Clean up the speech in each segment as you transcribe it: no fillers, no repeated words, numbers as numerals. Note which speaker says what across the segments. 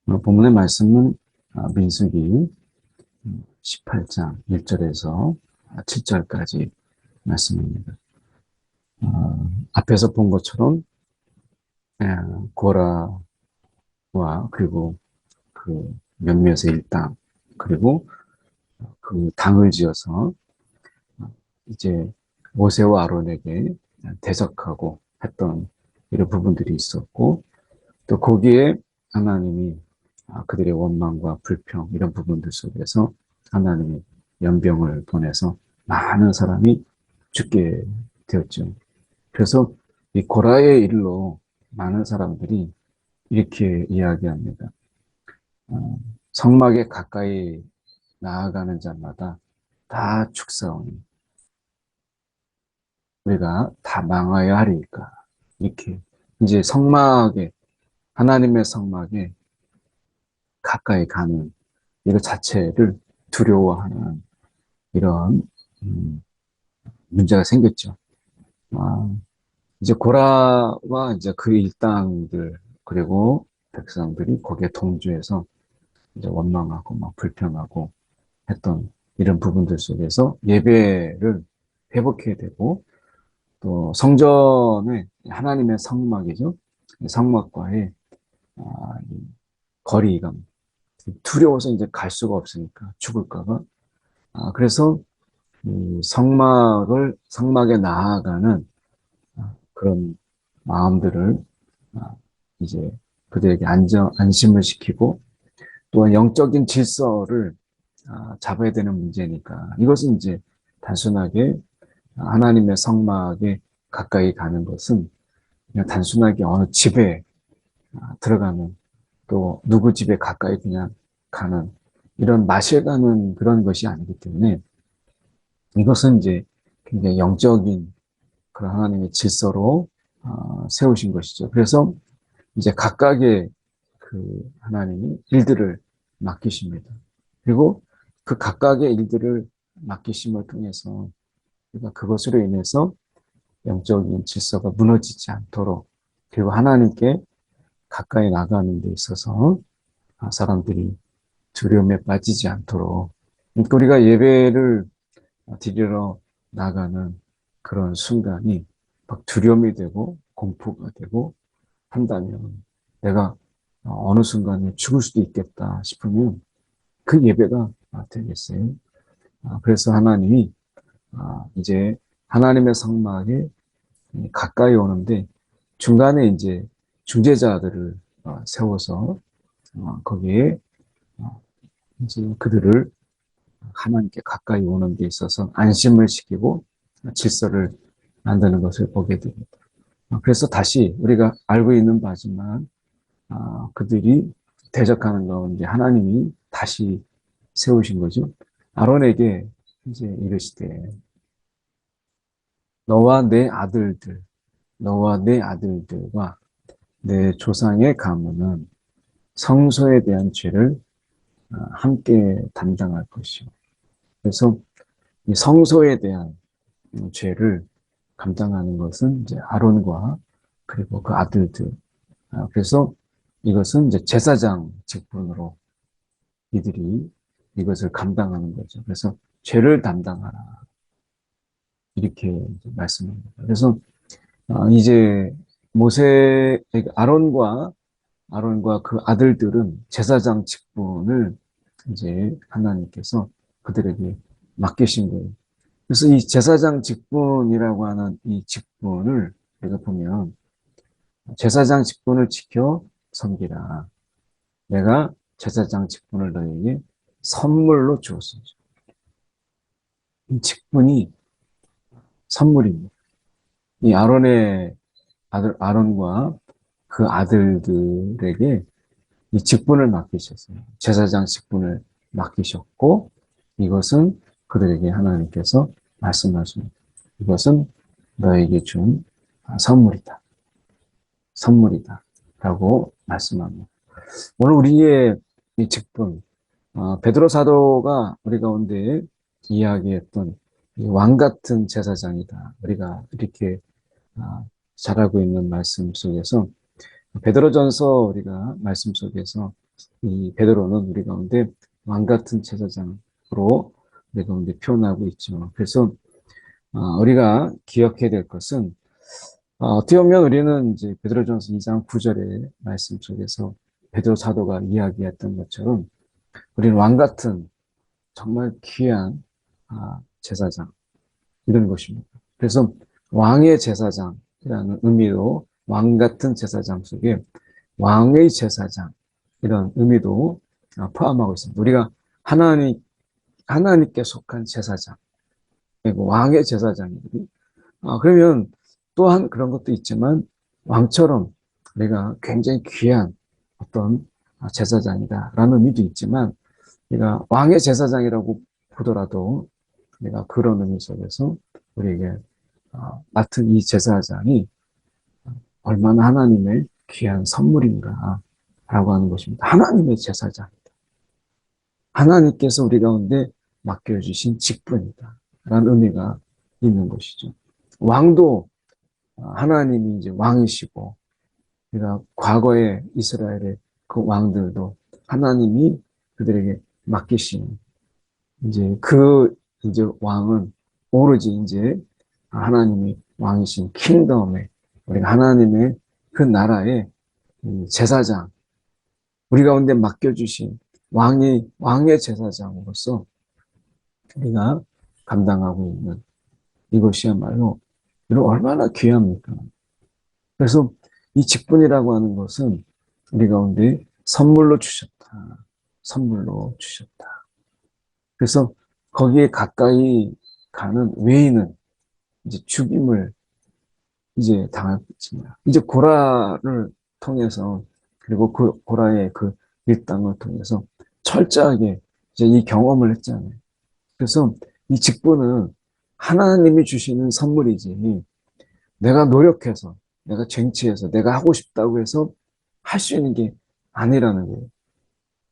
Speaker 1: 오늘 본문의 말씀은 민수기 18장 1절에서 7절까지 말씀입니다. 앞에서 본 것처럼 고라와 그리고 그 몇몇의 일당 그리고 그 당을 지어서 이제 모세와 아론에게 대적하고 했던 이런 부분들이 있었고, 또 거기에 하나님이 그들의 원망과 불평 이런 부분들 속에서 하나님이 연병을 보내서 많은 사람이 죽게 되었죠. 그래서 이 고라의 일로 많은 사람들이 이렇게 이야기합니다. 성막에 가까이 나아가는 자마다 다 축사오니 우리가 다 망하여 하리이까. 이렇게 이제 성막에, 하나님의 성막에 가까이 가는 이거 자체를 두려워하는 이런 문제가 생겼죠. 아, 이제 고라와 이제 그 일당들 그리고 백성들이 거기에 동조해서 이제 원망하고 막 불평하고 했던 이런 부분들 속에서 예배를 회복해야 되고, 또 성전에 하나님의 성막이죠. 성막과의 거리감, 두려워서 이제 갈 수가 없으니까 죽을까 봐. 그래서 성막에 나아가는 그런 마음들을 이제 그들에게 안심을 시키고, 또한 영적인 질서를 잡아야 되는 문제니까, 이것은 이제 단순하게 하나님의 성막에 가까이 가는 것은 그냥 단순하게 어느 집에 들어가는, 또 누구 집에 가까이 그냥 가는 이런 마셔가는 그런 것이 아니기 때문에, 이것은 이제 굉장히 영적인 그런 하나님의 질서로 세우신 것이죠. 그래서 이제 각각의 그 하나님이 일들을 맡기십니다. 그리고 그 각각의 일들을 맡기심을 통해서 우리가 그것으로 인해서 영적인 질서가 무너지지 않도록, 그리고 하나님께 가까이 나가는 데 있어서 사람들이 두려움에 빠지지 않도록, 그러니까 우리가 예배를 드리러 나가는 그런 순간이 막 두려움이 되고 공포가 되고 한다면, 내가 어느 순간에 죽을 수도 있겠다 싶으면 그 예배가 되겠어요. 그래서 하나님이 이제 하나님의 성막에 가까이 오는데 중간에 이제 중재자들을 세워서 거기에 이제 그들을 하나님께 가까이 오는 데 있어서 안심을 시키고 질서를 만드는 것을 보게 됩니다. 그래서 다시 우리가 알고 있는 바지만 그들이 대적하는 가운데 하나님이 다시 세우신 거죠. 아론에게 이제 이르시되 너와 내 아들들, 너와 내 아들들과 내 조상의 가문은 성소에 대한 죄를 함께 담당할 것이요. 그래서 이 성소에 대한 죄를 감당하는 것은 이제 아론과 그리고 그 아들들. 그래서 이것은 이제 제사장 직분으로 이들이 이것을 감당하는 거죠. 그래서 죄를 담당하라. 이렇게 말씀합니다. 그래서 이제 아론과 그 아들들은 제사장 직분을 이제 하나님께서 그들에게 맡기신 거예요. 그래서 이 제사장 직분이라고 하는 이 직분을 우리가 보면, 제사장 직분을 지켜 섬기라. 내가 제사장 직분을 너에게 선물로 주었습니다. 이 직분이 선물입니다. 이 아론의 아들, 아론과 그 아들들에게 이 직분을 맡기셨어요. 제사장 직분을 맡기셨고, 이것은 그들에게 하나님께서 말씀하십니다. 이것은 너에게 준 선물이다. 선물이다. 라고 말씀합니다. 오늘 우리의 이 직분, 베드로 사도가 우리 가운데 이야기했던 왕 같은 제사장이다. 우리가 이렇게 잘 알고 있는 말씀 속에서, 베드로전서 우리가 말씀 속에서 이 베드로는 우리 가운데 왕 같은 제사장으로 우리 가운데 표현하고 있죠. 그래서 우리가 기억해야 될 것은 어떻게 보면 우리는 이제 베드로전서 2장 9절의 말씀 속에서 베드로 사도가 이야기했던 것처럼 우리는 왕 같은 정말 귀한 제사장 이런 것입니다. 그래서 왕의 제사장이라는 의미로 왕 같은 제사장 속에 왕의 제사장 이런 의미도 포함하고 있습니다. 우리가 하나님께 속한 제사장 그리고 왕의 제사장이거든요. 그러면 또한 그런 것도 있지만 왕처럼 내가 굉장히 귀한 어떤 제사장이다라는 의미도 있지만 내가 왕의 제사장이라고 보더라도 내가 그런 의미 속에서 우리에게 맡은 이 제사장이 얼마나 하나님의 귀한 선물인가라고 하는 것입니다. 하나님의 제사장. 하나님께서 우리 가운데 맡겨주신 직분이다. 라는 의미가 있는 것이죠. 왕도 하나님이 이제 왕이시고, 그러니까 과거의 이스라엘의 그 왕들도 하나님이 그들에게 맡기신 이제 왕은 오로지 이제 하나님이 왕이신 킹덤에 우리가 하나님의 그 나라의 제사장, 우리 가운데 맡겨주신 왕의 제사장으로서 우리가 감당하고 있는 이것이야말로 이런 얼마나 귀합니까? 그래서 이 직분이라고 하는 것은 우리 가운데 선물로 주셨다. 선물로 주셨다. 그래서 거기에 가까이 가는 외인은 이제 죽임을 이제 당할 것입니다. 이제 고라를 통해서 그리고 그 고라의 그 일당을 통해서 철저하게 이제 이 경험을 했잖아요. 그래서 이 직분은 하나님이 주시는 선물이지 내가 노력해서 내가 쟁취해서 내가 하고 싶다고 해서 할 수 있는 게 아니라는 거예요.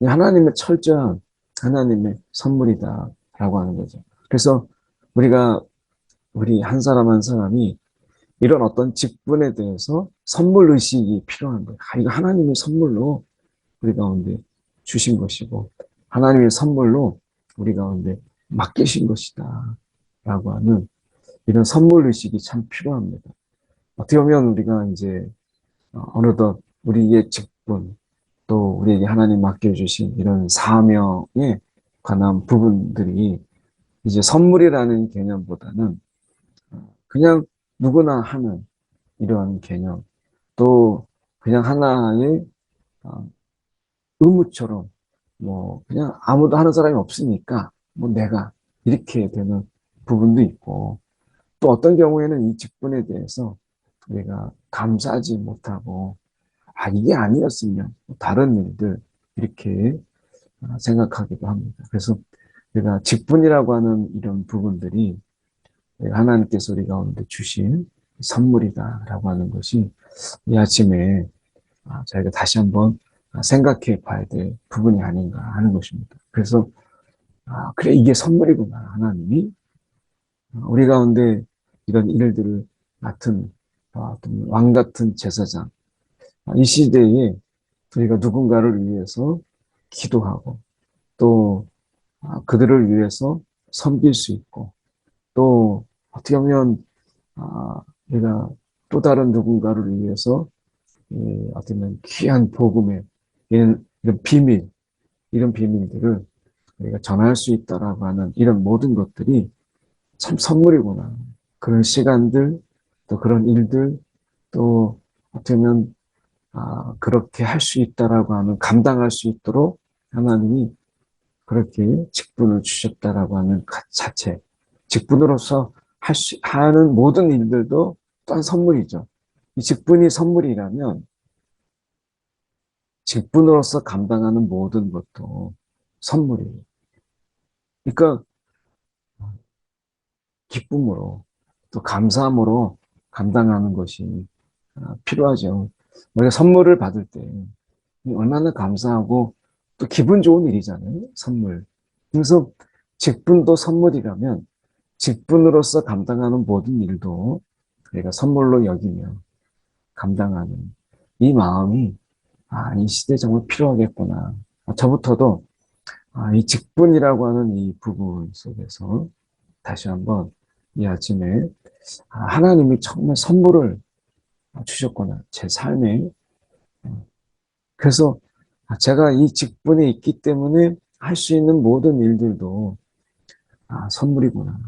Speaker 1: 하나님의 철저한 하나님의 선물이다라고 하는 거죠. 그래서 우리 한 사람 한 사람이 이런 어떤 직분에 대해서 선물 의식이 필요한 거예요. 이거 하나님의 선물로 우리 가운데 주신 것이고 하나님의 선물로 우리 가운데 맡기신 것이다 라고 하는 이런 선물 의식이 참 필요합니다. 어떻게 보면 우리가 이제 어느덧 우리의 직분 또 우리에게 하나님 맡겨주신 이런 사명에 관한 부분들이 이제 선물이라는 개념보다는 그냥 누구나 하는 이러한 개념 또 그냥 하나의 의무처럼 뭐 그냥 아무도 하는 사람이 없으니까 뭐 내가 이렇게 되는 부분도 있고 또 어떤 경우에는 이 직분에 대해서 우리가 감사하지 못하고 이게 아니었으면 다른 일들 이렇게 생각하기도 합니다. 그래서 우리가 직분이라고 하는 이런 부분들이 하나님께서 우리 가운데 주신 선물이다라고 하는 것이 이 아침에 저희가 다시 한번 생각해 봐야 될 부분이 아닌가 하는 것입니다. 그래서 그래 이게 선물이구나. 하나님이 우리 가운데 이런 일들을 맡은 어떤 왕 같은 제사장 이 시대에 우리가 누군가를 위해서 기도하고 또 그들을 위해서 섬길 수 있고 또 어떻게 보면 우리가 또 다른 누군가를 위해서 어떻게 보면 귀한 복음의 이런 이런 비밀들을 우리가 전할 수 있다라고 하는 이런 모든 것들이 참 선물이구나. 그런 시간들, 또 그런 일들, 또 어떻게 보면 그렇게 할 수 있다라고 하는 감당할 수 있도록 하나님이 그렇게 직분을 주셨다라고 하는 자체, 직분으로서 하는 모든 일들도 또한 선물이죠. 이 직분이 선물이라면 직분으로서 감당하는 모든 것도 선물이에요. 그러니까 기쁨으로 또 감사함으로 감당하는 것이 필요하죠. 우리가 선물을 받을 때 얼마나 감사하고 또 기분 좋은 일이잖아요. 선물. 그래서 직분도 선물이라면 직분으로서 감당하는 모든 일도 우리가 선물로 여기며 감당하는 이 마음이 이 시대에 정말 필요하겠구나. 저부터도 이 직분이라고 하는 이 부분 속에서 다시 한번 이 아침에 하나님이 정말 선물을 주셨구나. 제 삶에. 그래서 제가 이 직분에 있기 때문에 할 수 있는 모든 일들도 선물이구나.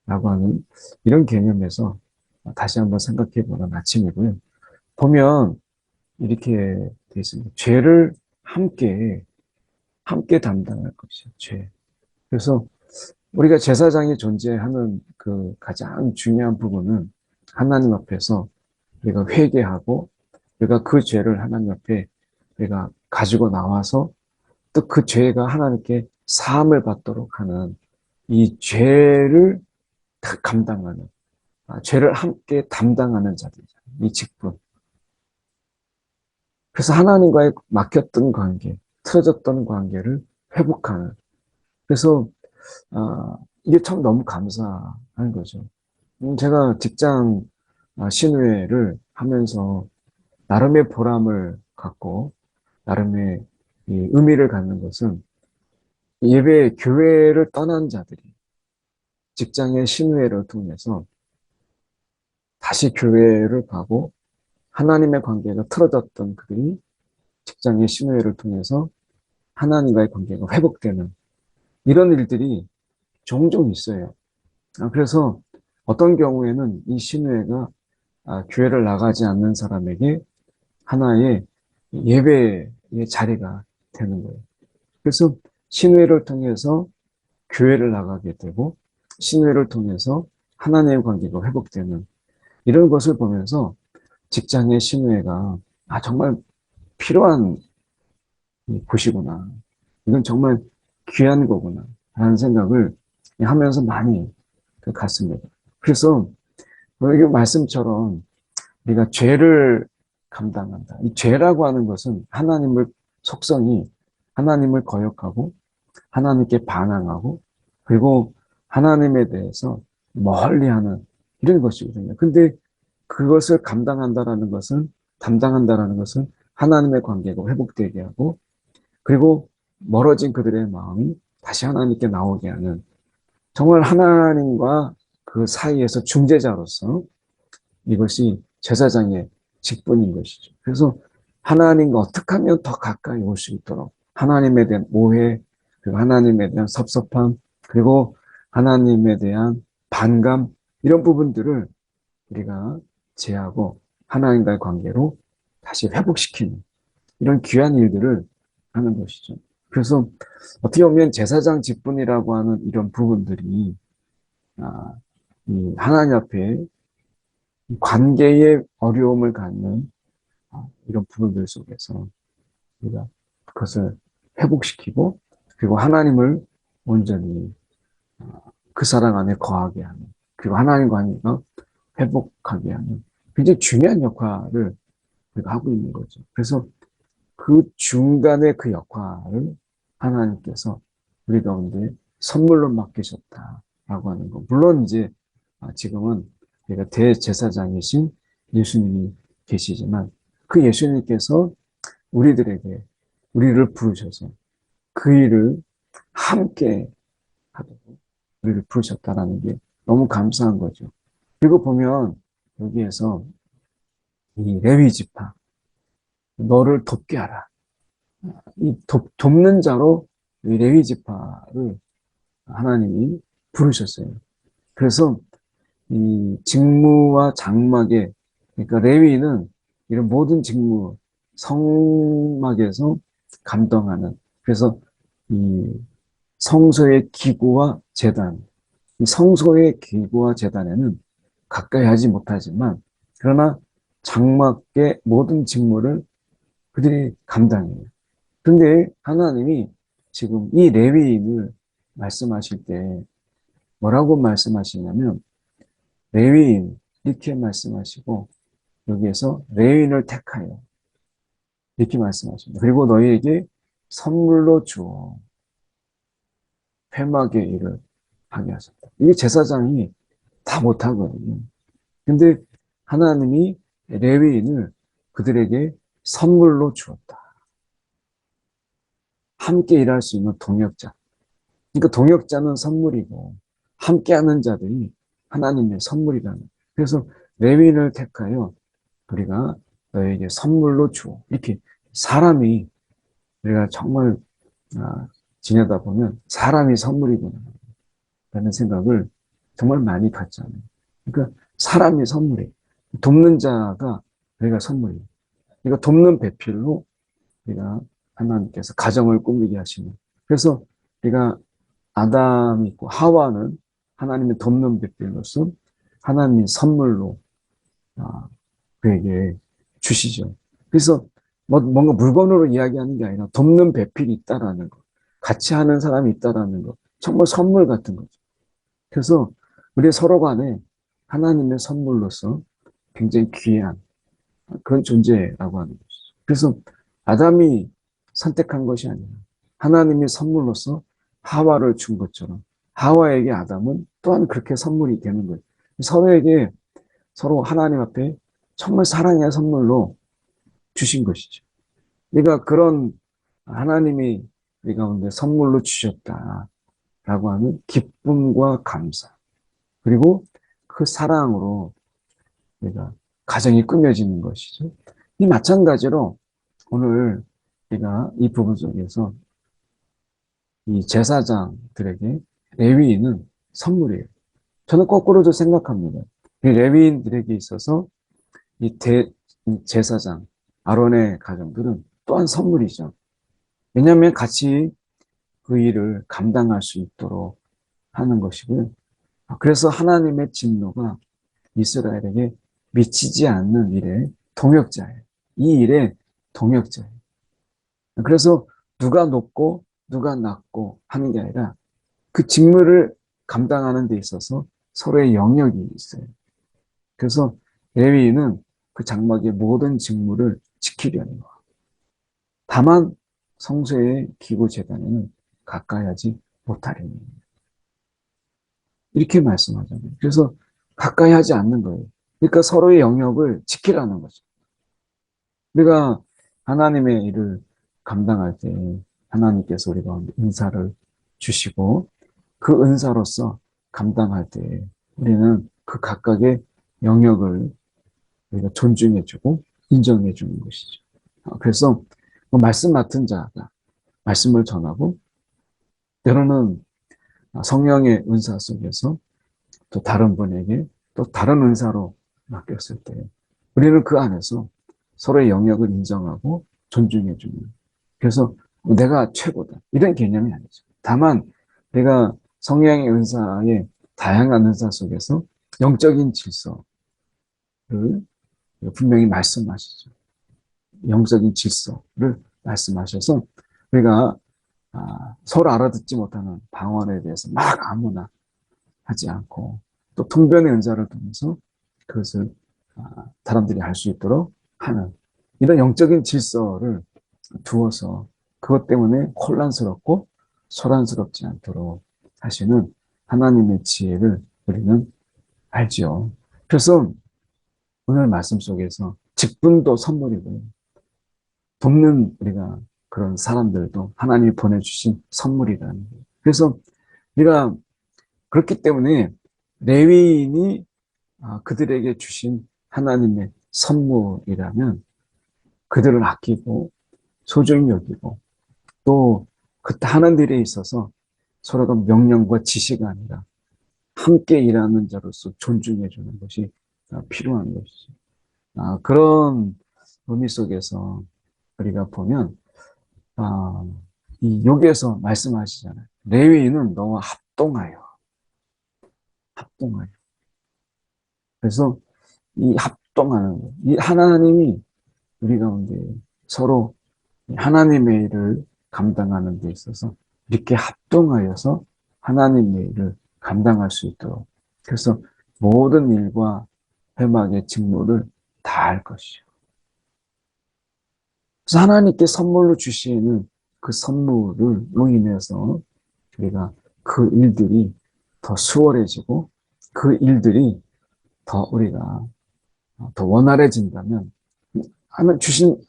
Speaker 1: 라고 하는 이런 개념에서 다시 한번 생각해 보는 아침이고요. 보면 이렇게 되어 있습니다. 죄를 함께 담당할 것이요. 죄. 그래서 우리가 제사장이 존재하는 그 가장 중요한 부분은 하나님 앞에서 우리가 회개하고 우리가 그 죄를 하나님 앞에 우리가 가지고 나와서 또 그 죄가 하나님께 사함을 받도록 하는 이 죄를 다 감당하는, 죄를 함께 담당하는 자들이죠. 이 직분. 그래서 하나님과의 막혔던 관계, 틀어졌던 관계를 회복하는. 그래서 이게 참 너무 감사한 거죠. 제가 직장 신우회를 하면서 나름의 보람을 갖고 나름의 이 의미를 갖는 것은 예배 교회를 떠난 자들이 직장의 신우회를 통해서 다시 교회를 가고 하나님의 관계가 틀어졌던 그들이 직장의 신우회를 통해서 하나님과의 관계가 회복되는 이런 일들이 종종 있어요. 그래서 어떤 경우에는 이 신우회가 교회를 나가지 않는 사람에게 하나의 예배의 자리가 되는 거예요. 그래서 신우회를 통해서 교회를 나가게 되고 신우회를 통해서 하나님의 관계가 회복되는 이런 것을 보면서 직장의 신우회가 정말 필요한 곳이구나. 이건 정말 귀한 거구나. 라는 생각을 하면서 많이 갔습니다. 그래서 여기 말씀처럼 우리가 죄를 감당한다. 이 죄라고 하는 것은 하나님을 속성이 하나님을 거역하고 하나님께 반항하고 그리고 하나님에 대해서 멀리하는 이런 것이거든요. 근데 그것을 담당한다라는 것은 하나님의 관계가 회복되게 하고 그리고 멀어진 그들의 마음이 다시 하나님께 나오게 하는 정말 하나님과 그 사이에서 중재자로서 이것이 제사장의 직분인 것이죠. 그래서 하나님과 어떻게 하면 더 가까이 올 수 있도록 하나님에 대한 오해, 그리고 하나님에 대한 섭섭함, 그리고 하나님에 대한 반감 이런 부분들을 우리가 제하고 하나님과의 관계로 다시 회복시키는 이런 귀한 일들을 하는 것이죠. 그래서 어떻게 보면 제사장 직분이라고 하는 이런 부분들이 이 하나님 앞에 관계의 어려움을 갖는 이런 부분들 속에서 우리가 그것을 회복시키고 그리고 하나님을 온전히 그 사랑 안에 거하게 하는 그리고 하나님 관계가 회복하게 하는 굉장히 중요한 역할을 우리가 하고 있는 거죠. 그래서 그 중간의 그 역할을 하나님께서 우리 가운데 선물로 맡기셨다라고 하는 거. 물론 이제 지금은 우리가 대제사장이신 예수님이 계시지만 그 예수님께서 우리를 부르셔서 그 일을 함께 하도록 우리를 부르셨다라는 게 너무 감사한 거죠. 그리고 보면 여기에서 이 레위 지파 너를 돕게 하라. 이 돕는 자로 이 레위 지파를 하나님이 부르셨어요. 그래서 이 직무와 장막에 그러니까 레위는 이런 모든 직무 성막에서 감당하는 그래서 이 성소의 기구와 제단 이 성소의 기구와 제단에는 가까이 하지 못하지만 그러나 장막의 모든 직무를 그들이 감당해요. 근데 하나님이 지금 이 레위인을 말씀하실 때 뭐라고 말씀하시냐면 레위인 이렇게 말씀하시고 여기에서 레위인을 택하여 이렇게 말씀하십니다. 그리고 너희에게 선물로 주어 회막의 일을 하게 하셨다. 이게 제사장이 다 못하거든요. 근데 하나님이 레위인을 그들에게 선물로 주었다. 함께 일할 수 있는 동역자. 그러니까 동역자는 선물이고 함께하는 자들이 하나님의 선물이라는. 그래서 레위인을 택하여 우리가 너에게 선물로 주어. 이렇게 사람이 우리가 정말 지내다 보면 사람이 선물이구나 라는 생각을 정말 많이 갖잖아요. 그러니까 사람이 선물이에요. 돕는 자가 우리가 선물이에요. 그러니까 돕는 배필로 우리가 하나님께서 가정을 꾸미게 하시는. 그래서 우리가 아담이 있고 하와는 하나님의 돕는 배필로서 하나님의 선물로 그에게 주시죠. 그래서 뭔가 물건으로 이야기하는 게 아니라 돕는 배필이 있다라는 거, 같이 하는 사람이 있다라는 거, 정말 선물 같은 거죠. 그래서 우리 서로 간에 하나님의 선물로서 굉장히 귀한 그런 존재라고 하는 것이죠. 그래서 아담이 선택한 것이 아니라 하나님의 선물로서 하와를 준 것처럼 하와에게 아담은 또한 그렇게 선물이 되는 거예요. 서로에게 서로 하나님 앞에 정말 사랑의 선물로 주신 것이죠. 그러니까 그런 하나님이 우리 가운데 선물로 주셨다라고 하는 기쁨과 감사 그리고 그 사랑으로 우리가 가정이 꾸며지는 것이죠. 이 마찬가지로 오늘 우리가 이 부분 속에서 이 제사장들에게 레위인은 선물이에요. 저는 거꾸로도 생각합니다. 이 레위인들에게 있어서 이 제사장 아론의 가정들은 또한 선물이죠. 왜냐하면 같이 그 일을 감당할 수 있도록 하는 것이고요. 그래서 하나님의 진노가 이스라엘에게 미치지 않는 일에 동역자예요. 이 일에 동역자예요. 그래서 누가 높고 누가 낮고 하는 게 아니라 그 직무를 감당하는 데 있어서 서로의 영역이 있어요. 그래서 레위인은 그 장막의 모든 직무를 지키려는 거. 다만 성소의 기구 제단에는 가까이 하지 못하리니. 이렇게 말씀하잖아요. 그래서 가까이 하지 않는 거예요. 그러니까 서로의 영역을 지키라는 거죠. 우리가 하나님의 일을 감당할 때 하나님께서 우리가 은사를 주시고 그 은사로서 감당할 때 우리는 그 각각의 영역을 우리가 존중해주고 인정해주는 것이죠. 그래서 말씀 맡은 자가 말씀을 전하고 때로는 성령의 은사 속에서 또 다른 분에게 또 다른 은사로 맡겼을 때 우리는 그 안에서 서로의 영역을 인정하고 존중해주는. 그래서 내가 최고다 이런 개념이 아니죠. 다만 내가 성령의 은사의 다양한 은사 속에서 영적인 질서를 분명히 말씀하시죠. 영적인 질서를 말씀하셔서 우리가 서로 알아듣지 못하는 방언에 대해서 막 아무나 하지 않고 또 통변의 은사를 통해서 그것을 사람들이 알 수 있도록 하는 이런 영적인 질서를 두어서 그것 때문에 혼란스럽고 소란스럽지 않도록 하시는 하나님의 지혜를 우리는 알죠. 그래서 오늘 말씀 속에서 직분도 선물이고 돕는 우리가 그런 사람들도 하나님이 보내주신 선물이라는 거예요. 그래서 우리가 그렇기 때문에 레위인이 그들에게 주신 하나님의 선물이라면 그들을 아끼고 소중히 여기고 또 그때 하는 일에 있어서 서로가 명령과 지시가 아니라 함께 일하는 자로서 존중해 주는 것이 필요한 것이죠. 그런 의미 속에서 우리가 보면 여기에서 말씀하시잖아요. 레위인은 너와 합동하여. 그래서 이 합동하는 것, 이 하나님이 우리 가운데 서로 하나님의 일을 감당하는 데 있어서 이렇게 합동하여서 하나님의 일을 감당할 수 있도록 그래서 모든 일과 회막의 직무를 다 할 것이요. 그래서 하나님께 선물로 주시는 그 선물을 인해서 우리가 그 일들이 더 수월해지고 그 일들이 더 우리가 더 원활해진다면 하나님 주신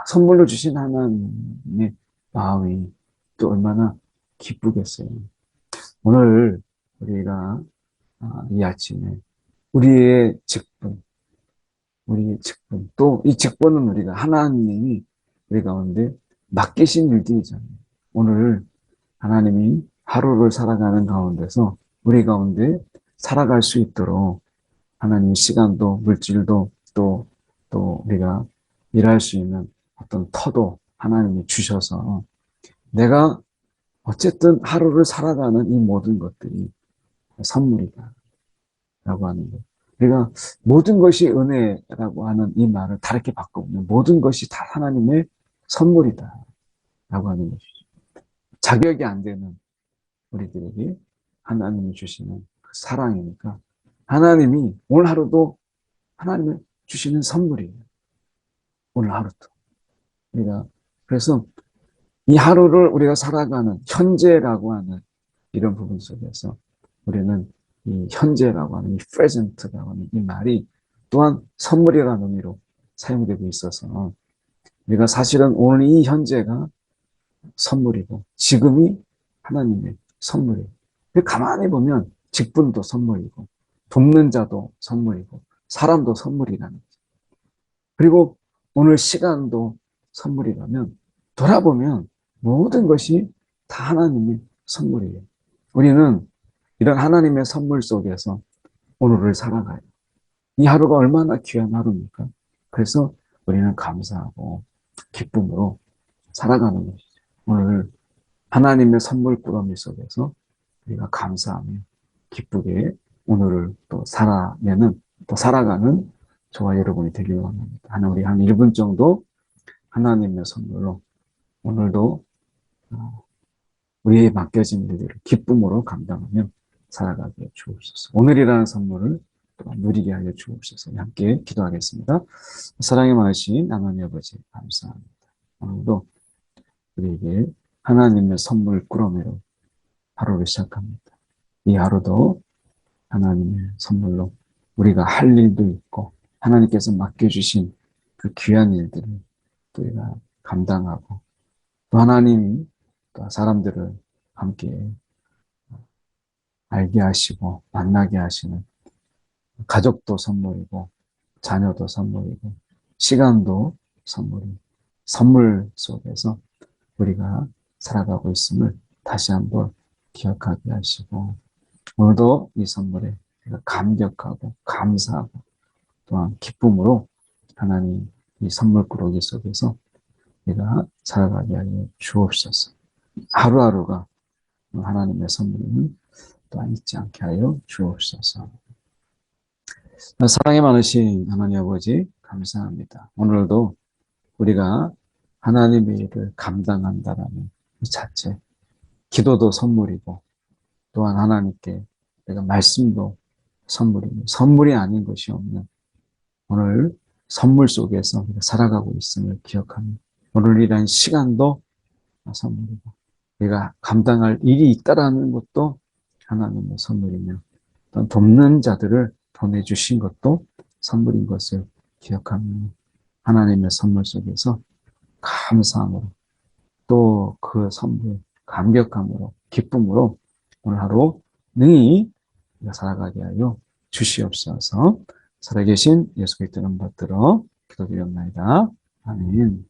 Speaker 1: 선물로 주신 하나님의 마음이 또 얼마나 기쁘겠어요. 오늘 우리가 이 아침에 우리의 직분, 또 이 직분은 우리가 하나님이 우리 가운데 맡기신 일들이잖아요. 오늘 하나님이 하루를 살아가는 가운데서 우리 가운데 살아갈 수 있도록 하나님 시간도 물질도 또 우리가 일할 수 있는 어떤 터도 하나님이 주셔서 내가 어쨌든 하루를 살아가는 이 모든 것들이 선물이다 라고 하는 거예요. 우리가 모든 것이 은혜라고 하는 이 말을 다르게 바꿔보면 모든 것이 다 하나님의 선물이다 라고 하는 것이죠. 자격이 안 되는 우리들에게 하나님이 주시는 그 사랑이니까 하나님이 오늘 하루도 하나님이 주시는 선물이에요. 오늘 하루도. 우리가 그래서 이 하루를 우리가 살아가는 현재라고 하는 이런 부분 속에서 우리는 이 현재라고 하는 이 present라고 하는 이 말이 또한 선물이라는 의미로 사용되고 있어서 우리가 사실은 오늘 이 현재가 선물이고 지금이 하나님의 선물이에요. 가만히 보면 직분도 선물이고 돕는 자도 선물이고 사람도 선물이라는 거죠. 그리고 오늘 시간도 선물이라면 돌아보면 모든 것이 다 하나님의 선물이에요. 우리는 이런 하나님의 선물 속에서 오늘을 살아가요. 이 하루가 얼마나 귀한 하루입니까? 그래서 우리는 감사하고 기쁨으로 살아가는 것이죠. 오늘 하나님의 선물 꾸러미 속에서 우리가 감사하며 기쁘게 오늘을 또 살아가는 저와 여러분이 되길 원합니다. 우리 한 1분 정도 하나님의 선물로 오늘도 우리의 맡겨진 일들을 기쁨으로 감당하며 살아가게 해 주옵소서. 오늘이라는 선물을 또 누리게 하여 주옵소서. 함께 기도하겠습니다. 사랑이 많으신 하나님 아버지 감사합니다. 오늘도 우리에게 하나님의 선물 꾸러미로 하루를 시작합니다. 이 하루도 하나님의 선물로 우리가 할 일도 있고 하나님께서 맡겨주신 그 귀한 일들을 우리가 감당하고 또 하나님이 또 사람들을 함께 알게 하시고 만나게 하시는 가족도 선물이고 자녀도 선물이고 시간도 선물이고 선물 속에서 우리가 살아가고 있음을 다시 한번 기억하게 하시고 오늘도 이 선물에 감격하고 감사하고 또한 기쁨으로 하나님 이 선물 꾸러기 속에서 우리가 살아가게 하여 주옵소서. 하루하루가 하나님의 선물임을 또한 잊지 않게 하여 주옵소서. 사랑이 많으신 하나님 아버지 감사합니다. 오늘도 우리가 하나님의 일을 감당한다라는 이 자체, 기도도 선물이고 또한 하나님께 내가 말씀도 선물이고 선물이 아닌 것이 없는 오늘 선물 속에서 우리가 살아가고 있음을 기억하며 오늘이라는 시간도 선물이고 우리가 감당할 일이 있다라는 것도 하나님의 선물이며 또 돕는 자들을 보내주신 것도 선물인 것을 기억하며 하나님의 선물 속에서 감사함으로 또 그 선물 감격함으로 기쁨으로 오늘 하루 능히 살아가게 하여 주시옵소서. 살아계신 예수 그리스도를 받들어 기도드렸나이다. 아멘.